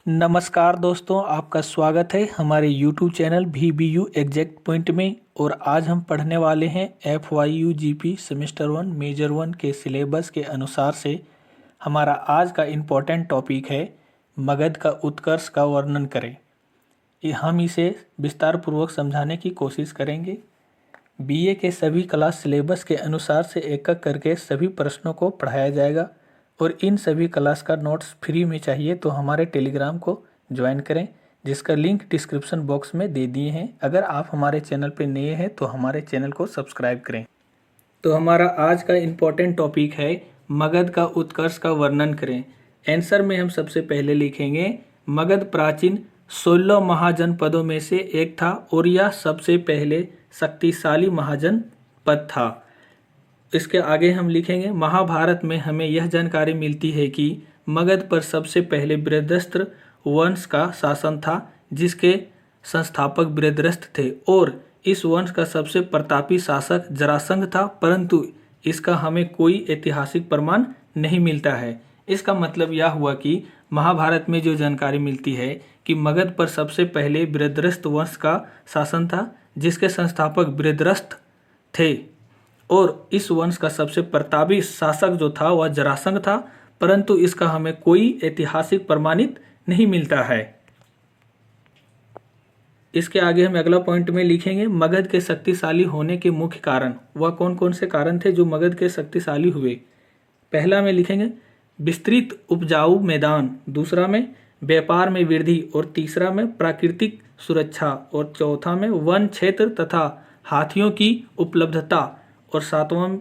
नमस्कार दोस्तों, आपका स्वागत है हमारे YouTube channel VBU exact point में। और आज हम पढ़ने वाले हैं FYU GP सेमेस्टर 1 मेजर 1 के सिलेबस के अनुसार से। हमारा आज का इम्पोर्टेंट टॉपिक है मगध का उत्कर्ष का वर्णन करें। हम इसे विस्तार पूर्वक समझाने की कोशिश करेंगे। BA के सभी क्लास सिलेबस के अनुसार से एक एक करके सभी प्रश्नों को पढ़ाया जाएगा और इन सभी क्लास का नोट्स फ्री में चाहिए तो हमारे टेलीग्राम को ज्वाइन करें, जिसका लिंक डिस्क्रिप्शन बॉक्स में दे दिए हैं। अगर आप हमारे चैनल पर नए हैं तो हमारे चैनल को सब्सक्राइब करें। तो हमारा आज का इम्पोर्टेंट टॉपिक है मगध का उत्कर्ष का वर्णन करें। आंसर में हम सबसे पहले लिखेंगे मगध प्राचीन 16 महाजनपदों में से एक था और यह सबसे पहले शक्तिशाली महाजनपद था। इसके आगे हम लिखेंगे महाभारत में हमें यह जानकारी मिलती है कि मगध पर सबसे पहले बृहद्रथ वंश का शासन था, जिसके संस्थापक बृहद्रथ थे और इस वंश का सबसे प्रतापी शासक जरासंध था, परंतु इसका हमें कोई ऐतिहासिक प्रमाण नहीं मिलता है। इसका मतलब यह हुआ कि महाभारत में जो जानकारी मिलती है कि मगध पर सबसे पहले बृहद्रथ वंश का शासन था, जिसके संस्थापक बृहद्रथ थे और इस वंश का सबसे प्रतापी शासक जो था वह जरासंध था, परंतु इसका हमें कोई ऐतिहासिक प्रमाणित नहीं मिलता है। इसके आगे हम अगला पॉइंट में लिखेंगे मगध के शक्तिशाली होने के मुख्य कारण। वह कौन कौन से कारण थे जो मगध के शक्तिशाली हुए। पहला में लिखेंगे विस्तृत उपजाऊ मैदान, दूसरा में व्यापार में वृद्धि और तीसरा में प्राकृतिक सुरक्षा और चौथा में वन क्षेत्र तथा हाथियों की उपलब्धता और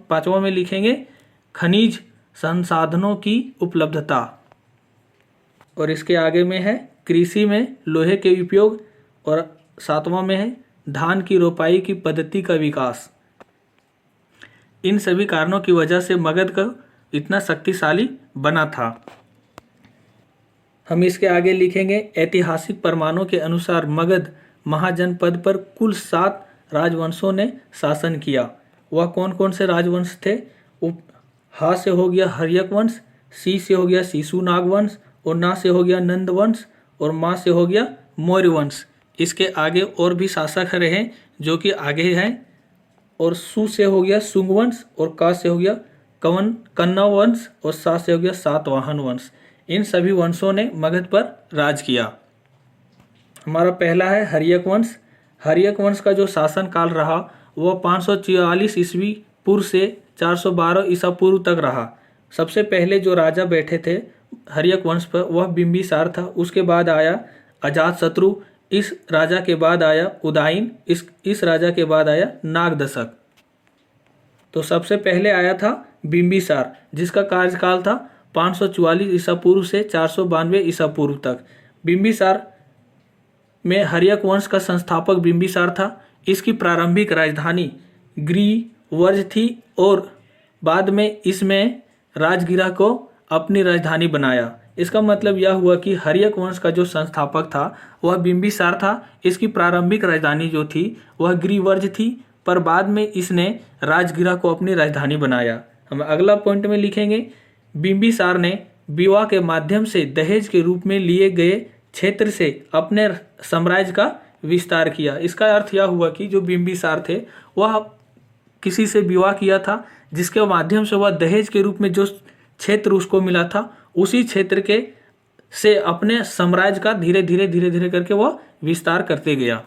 पांचवा में लिखेंगे खनिज संसाधनों की उपलब्धता। और इसके आगे में है कृषि में लोहे के उपयोग और सातवां में है धान की रोपाई की पद्धति का विकास। इन सभी कारणों की वजह से मगध का इतना शक्तिशाली बना था। हम इसके आगे लिखेंगे ऐतिहासिक प्रमाणों के अनुसार मगध महाजनपद पर कुल 7 राजवंशों ने शासन किया। वह कौन कौन से राजवंश थे। हा से हो गया हर्यक वंश, सी से हो गया शिशुनाग वंश और ना से हो गया नंद वंश और मा से हो गया मौर्य वंश। इसके आगे और भी शासक रहे जो कि आगे हैं। और सु से हो गया शुंग वंश और का से हो गया कन्नव वंश और सा से हो गया सातवाहन वंश। इन सभी वंशों ने मगध पर राज किया। हमारा पहला है हर्यक वंश। हर्यक वंश का जो शासन काल रहा वह 544 ईस्वी पूर्व से 412 ईसा पूर्व तक रहा। सबसे पहले जो राजा बैठे थे हर्यक वंश पर वह बिंबिसार था। उसके बाद आया अजातशत्रु, इस राजा के बाद आया उदयन, इस राजा के बाद आया नागदशक। तो सबसे पहले आया था बिंबिसार, जिसका कार्यकाल था 544 ईसा पूर्व से 492 ईसा पूर्व तक। बिंबिसार में हर्यक वंश का संस्थापक बिंबिसार था। इसकी प्रारंभिक राजधानी ग्रीवर्ज थी और बाद में इसमें राजगिरा को अपनी राजधानी बनाया। इसका मतलब यह हुआ कि हर्यक वंश का जो संस्थापक था वह बिंबिसार था। इसकी प्रारंभिक राजधानी जो थी वह ग्रीवर्ज थी, पर बाद में इसने राजगिरा को अपनी राजधानी बनाया। हम अगला पॉइंट में लिखेंगे बिंबिसार ने विवाह के माध्यम से दहेज के रूप में लिए गए क्षेत्र से अपने साम्राज्य का विस्तार किया। इसका अर्थ यह हुआ कि जो बिंबिसार थे वह किसी से विवाह किया था, जिसके माध्यम से वह दहेज के रूप में जो क्षेत्र उसको मिला था उसी क्षेत्र के से अपने साम्राज्य का धीरे धीरे करके वह विस्तार करते गया।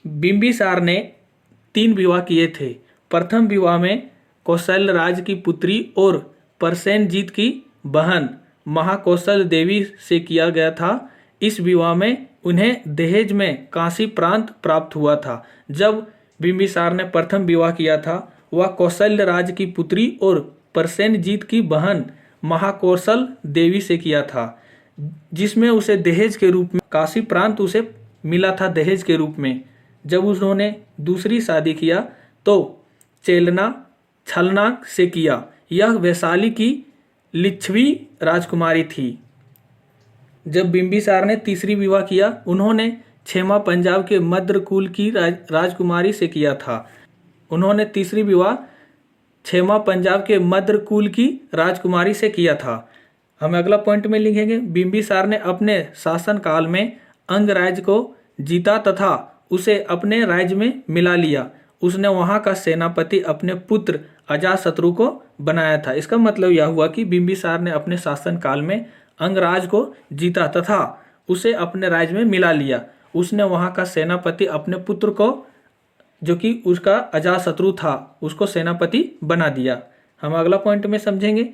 बिंबिसार ने 3 विवाह किए थे। प्रथम विवाह में कौशल राज की पुत्री और परसेनजीत की बहन महाकौशल देवी से किया गया था। इस विवाह में उन्हें दहेज में काशी प्रांत प्राप्त हुआ था। जब बिंबिसार ने प्रथम विवाह किया था वह कौशल्य राज की पुत्री और परसेनजीत की बहन महाकौशल देवी से किया था, जिसमें उसे दहेज के रूप में काशी प्रांत उसे मिला था दहेज के रूप में। जब उन्होंने दूसरी शादी किया तो चेलना छलना से किया। यह वैशाली की लिच्छवी राजकुमारी थी। जब बिंबिसार ने तीसरी विवाह किया उन्होंने छेमा पंजाब के मद्र कुल की राजकुमारी से किया था। उन्होंने तीसरी विवाह छेमा पंजाब के मद्र कुल की राजकुमारी से किया था। हम अगला पॉइंट में लिखेंगे, बिंबिसार ने अपने शासन काल में अंगराज्य को जीता तथा उसे अपने राज्य में मिला लिया। उसने वहां का सेनापति अपने पुत्र अजातशत्रु को बनाया था। इसका मतलब यह हुआ कि बिंबिसार ने अपने शासन काल में अंगराज को जीता तथा उसे अपने राज्य में मिला लिया। उसने वहां का सेनापति अपने पुत्र को, जो कि उसका अजातशत्रु था, उसको सेनापति बना दिया। हम अगला पॉइंट में समझेंगे,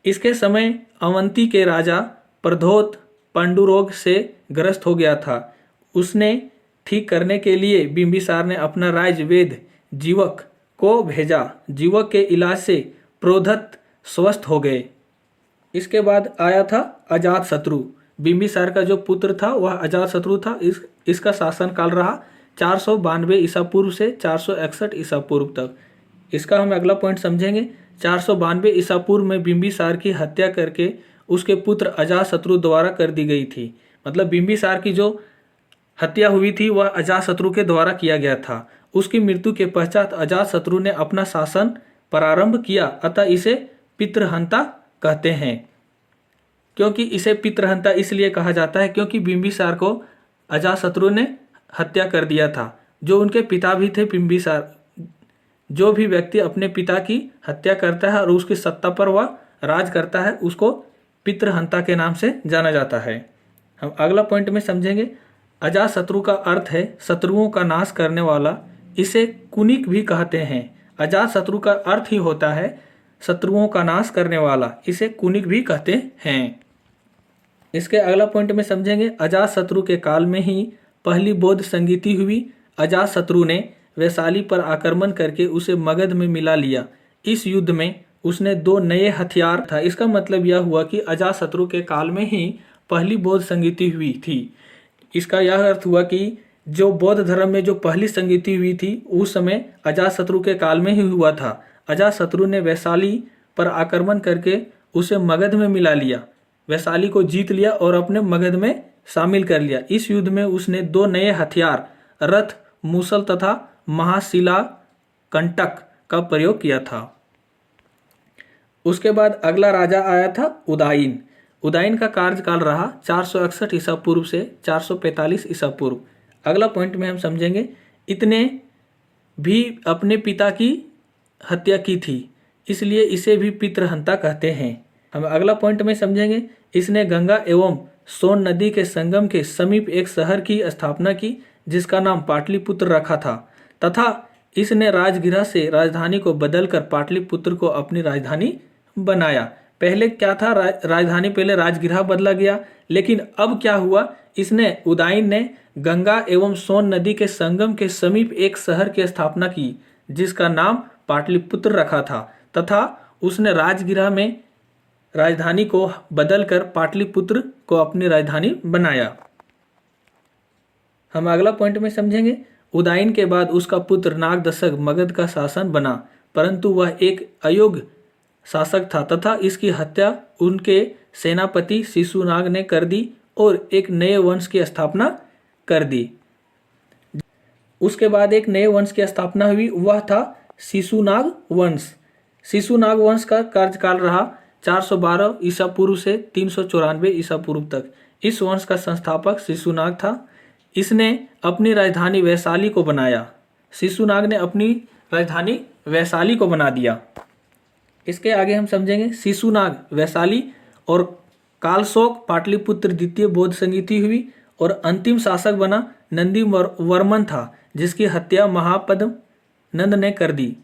इसके समय अवंती के राजा प्रद्योत पांडुरोग से ग्रस्त हो गया था। उसने ठीक करने के लिए बिंबिसार ने अपना राज्य वेद जीवक को भेजा। जीवक के इलाज से प्रोधत स्वस्थ हो गए। इसके बाद आया था अजातशत्रु। बिंबिसार का जो पुत्र था वह अजातशत्रु था। इसका शासन काल रहा 492 ईसा पूर्व से 461 ईसा पूर्व तक। इसका हम अगला पॉइंट समझेंगे। 492 ईसा पूर्व में बिंबिसार की हत्या करके उसके पुत्र अजातशत्रु द्वारा कर दी गई थी। मतलब बिंबिसार की जो हत्या हुई थी वह अजातशत्रु के द्वारा किया गया था। उसकी मृत्यु के पश्चात अजातशत्रु ने अपना शासन प्रारंभ किया, अतः इसे पितृहंता कहते हैं। क्योंकि इसे पितृहंता इसलिए कहा जाता है क्योंकि बिंबिसार को अजातशत्रु ने हत्या कर दिया था। जो उनके पिता भी थे बिंबिसार। जो भी व्यक्ति अपने पिता की हत्या करता है और उसकी सत्ता पर वह राज करता है, उसको पितृहंता के नाम से जाना जाता है। हम अगला पॉइंट में समझेंगे, अजातशत्रु का अर्थ है शत्रुओं का नाश करने वाला। इसे कुनिक भी कहते हैं। अजातशत्रु का अर्थ ही होता है शत्रुओं का नाश करने वाला। इसे कुनिक भी कहते हैं। इसके अगला पॉइंट में समझेंगे, अजातशत्रु के काल में ही पहली बौद्ध संगीति हुई। अजातशत्रु ने वैशाली पर आक्रमण करके उसे मगध में मिला लिया। इस युद्ध में उसने 2 नए हथियार था। इसका मतलब यह हुआ कि अजातशत्रु के काल में ही पहली बौद्ध संगीति हुई थी। इसका यह अर्थ हुआ कि जो बौद्ध धर्म में जो पहली संगीति हुई थी उस समय अजातशत्रु के काल में ही हुआ था। अजातशत्रु ने वैशाली पर आक्रमण करके उसे मगध में मिला लिया, वैशाली को जीत लिया और अपने मगध में शामिल कर लिया। इस युद्ध में उसने 2 नए हथियार रथ, मूसल तथा महाशिला कंटक का प्रयोग किया था। उसके बाद अगला राजा आया था उदायन। उदायन का कार्यकाल रहा 461 ईसा पूर्व से 445 ईसा पूर्व। अगला पॉइंट में हम समझेंगे, इतने भी अपने पिता की हत्या की थी, इसलिए इसे भी पितृहंता कहते हैं। हम अगला पॉइंट में समझेंगे, इसने गंगा एवं सोन नदी के संगम के समीप एक शहर की स्थापना की जिसका नाम पाटलिपुत्र रखा था तथा इसने राजगृह से राजधानी को बदलकर पाटलिपुत्र को अपनी राजधानी बनाया। पहले क्या था, राजधानी पहले राजगृह बदला गया, लेकिन अब क्या हुआ, इसने उदायन ने गंगा एवं सोन नदी के संगम के समीप एक शहर की स्थापना की जिसका नाम पाटलिपुत्र रखा था तथा उसने राजगृह में राजधानी को बदलकर पाटलिपुत्र को अपनी राजधानी बनाया। हम अगला पॉइंट में समझेंगे, उदायन के बाद उसका पुत्र नागदशक मगध का शासन बना, परंतु वह एक अयोग्य शासक था तथा इसकी हत्या उनके सेनापति शिशुनाग ने कर दी और एक नए वंश की स्थापना कर दी। उसके बाद एक नए वंश की स्थापना हुई, वह था शिशुनाग वंश। शिशुनाग वंश का कार्यकाल रहा 412 ईसा पूर्व से 394 ईसा पूर्व तक। इस वंश का संस्थापक शिशुनाग था। इसने अपनी राजधानी वैशाली को बनाया। शिशुनाग ने अपनी राजधानी वैशाली को बना दिया। इसके आगे हम समझेंगे, शिशुनाग वैशाली और कालशोक पाटलिपुत्र द्वितीय बौद्ध संगीति हुई और अंतिम शासक बना नंदी वर्मन था जिसकी हत्या महापद्म नंद ने कर दी।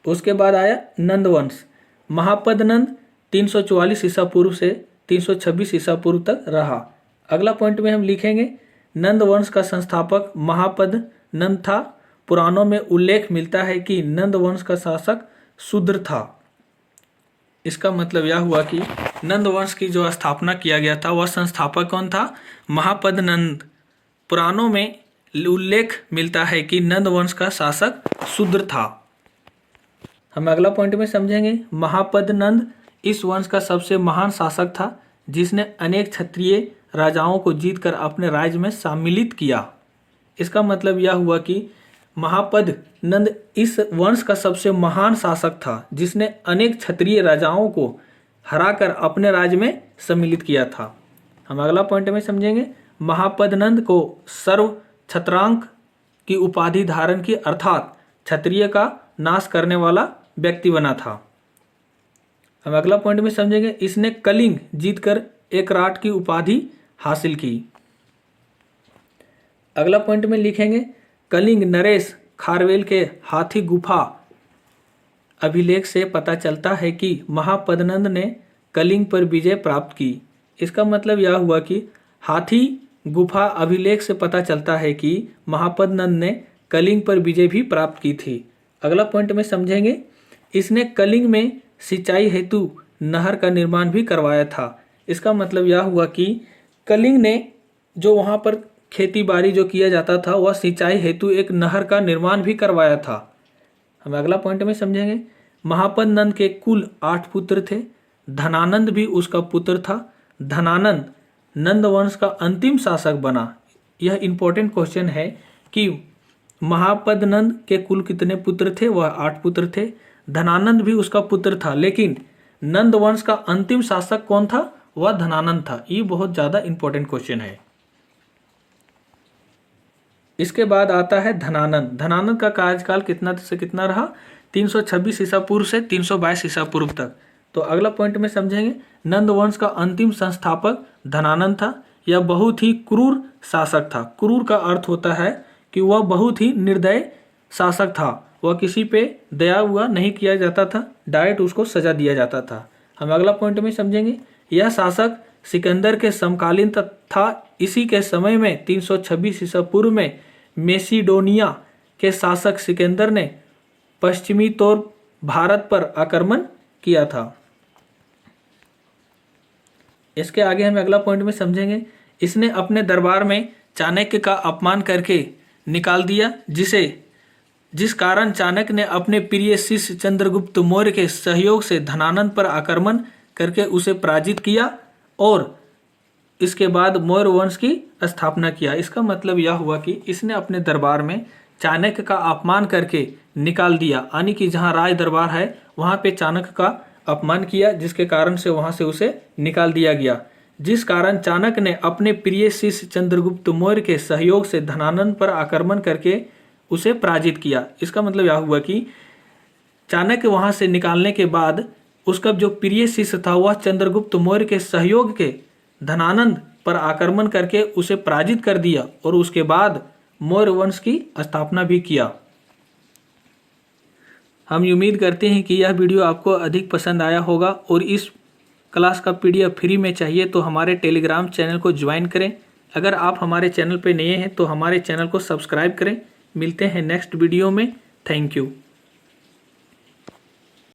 उसके बाद आया नंद वंश। महापद नंद 344 ईसा पूर्व से 326 ईसा पूर्व तक रहा। अगला पॉइंट में हम लिखेंगे, नंद वंश का संस्थापक महापद नंद था। पुराणों में उल्लेख मिलता है कि नंद वंश का शासक शूद्र था। इसका मतलब यह हुआ कि नंद वंश की जो स्थापना किया गया था वह संस्थापक कौन था, महापद नंद। पुराणों में उल्लेख मिलता है कि नंद वंश का शासक शूद्र था। हम अगला पॉइंट में समझेंगे, महापद नंद इस वंश का सबसे महान शासक था जिसने अनेक क्षत्रिय राजाओं को जीतकर अपने राज्य में सम्मिलित किया। इसका मतलब यह हुआ कि महापद नंद इस वंश का सबसे महान शासक था जिसने अनेक क्षत्रिय राजाओं को हराकर अपने राज्य में सम्मिलित किया था। हम अगला पॉइंट में समझेंगे, महापद्नंद को सर्व छत्रांक की उपाधि धारण की, अर्थात क्षत्रिय का नाश करने वाला व्यक्ति बना था। हम अगला पॉइंट में समझेंगे, इसने कलिंग जीतकर एकराट की उपाधि हासिल की। अगला पॉइंट में लिखेंगे, कलिंग नरेश खारवेल के हाथी गुफा अभिलेख से पता चलता है कि महापद्नंद ने कलिंग पर विजय प्राप्त की। इसका मतलब यह हुआ कि हाथी गुफा अभिलेख से पता चलता है कि महापद्नंद ने कलिंग पर विजय भी प्राप्त की थी। अगला पॉइंट में समझेंगे, इसने कलिंग में सिंचाई हेतु नहर का निर्माण भी करवाया था। इसका मतलब यह हुआ कि कलिंग ने जो वहाँ पर खेती बाड़ी जो किया जाता था वह सिंचाई हेतु एक नहर का निर्माण भी करवाया था। हम अगला पॉइंट में समझेंगे, महापद्नंद के कुल 8 पुत्र थे। धनानंद भी उसका पुत्र था। धनानंद नंद वंश का अंतिम शासक बना। यह इंपॉर्टेंट क्वेश्चन है कि महापद्नंद के कुल कितने पुत्र थे? वह 8 पुत्र थे। धनानंद भी उसका पुत्र था, लेकिन नंद वंश का अंतिम शासक कौन था? वह धनानंद था। ये बहुत ज्यादा इंपॉर्टेंट क्वेश्चन है। इसके बाद आता है धनानंद। धनानंद का कार्यकाल कितना से कितना रहा? 326 ईसा पूर्व से 322 ईसा पूर्व तक। तो अगला पॉइंट में समझेंगे, नंद वंश का अंतिम संस्थापक धनानंद था। यह बहुत ही क्रूर शासक था। क्रूर का अर्थ होता है कि वह बहुत ही निर्दय शासक था। वह किसी पे दया हुआ नहीं किया जाता था, डायरेक्ट उसको सजा दिया जाता था। हम अगला पॉइंट में समझेंगे, यह शासक सिकंदर के समकालीन था। इसी के समय में 326 ईसा पूर्व में मेसिडोनिया के शासक सिकंदर ने पश्चिमी तौर भारत पर आक्रमण किया था। इसके आगे हम अगला पॉइंट में समझेंगे, इसने अपने दरबार में चाणक्य का अपमान करके निकाल दिया, जिस कारण चाणक्य ने अपने प्रिय शिष्य चंद्रगुप्त मौर्य के सहयोग से धनानंद पर आक्रमण करके उसे पराजित किया और इसके बाद मौर्य वंश की स्थापना किया। इसका मतलब यह हुआ कि इसने अपने दरबार में चाणक्य का अपमान करके निकाल दिया, यानी कि जहाँ राज दरबार है वहाँ पे चाणक्य का अपमान किया, जिसके कारण से वहाँ से उसे निकाल दिया गया। जिस कारण चाणक्य ने अपने प्रिय शिष्य चंद्रगुप्त मौर्य के सहयोग से धनानंद पर आक्रमण करके उसे पराजित किया। इसका मतलब यह हुआ कि चाणक्य वहाँ से निकालने के बाद उसका जो प्रिय शिष्य था वह चंद्रगुप्त मौर्य के सहयोग के धनानंद पर आक्रमण करके उसे पराजित कर दिया और उसके बाद मौर्य वंश की स्थापना भी किया। हम उम्मीद करते हैं कि यह वीडियो आपको अधिक पसंद आया होगा और इस क्लास का PDF फ्री में चाहिए तो हमारे टेलीग्राम चैनल को ज्वाइन करें। अगर आप हमारे चैनल पर नए हैं तो हमारे चैनल को सब्सक्राइब करें। मिलते हैं नेक्स्ट वीडियो में। Thank you.